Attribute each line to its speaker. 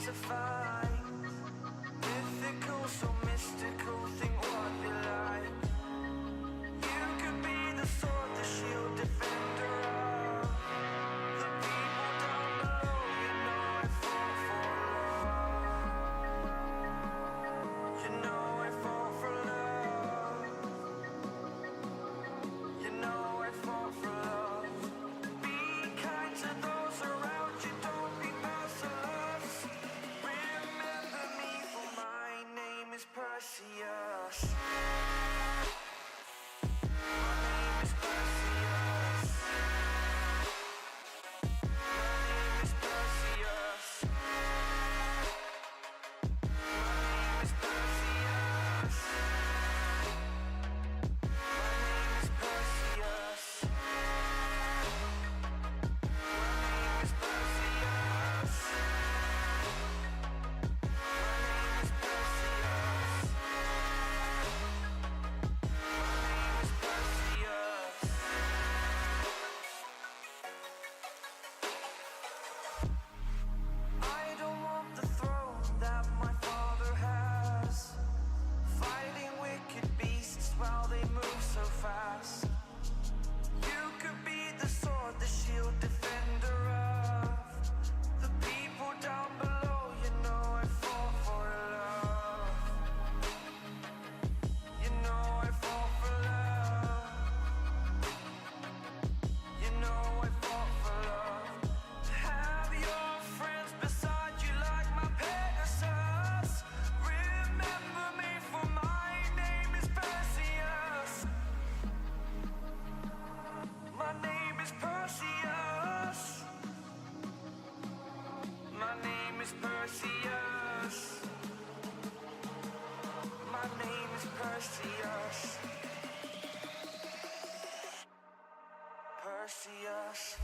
Speaker 1: to find. Mythical, so mystical, think what you like. You could be the sword, the shield, defender of the people down below. You know I fall for love. You know I fall for love. You know I fall for love. Be kind to those around you, don't be merciless. Remember me, for my name is Perseus. My name is Perseus. My name is Perseus. My name is Perseus. My name is Perseus. I don't want the throne that my father has, fighting wicked beasts while they move so fast. You could be the sword, the shield, defender of the people down below. You know I fall for love. You know I fall for love. You know I fall for love. Have your friends beside you like my Pegasus. Remember me, for my name is Perseus. My name is Perseus. My name is Perseus. My name is Perseus. Perseus.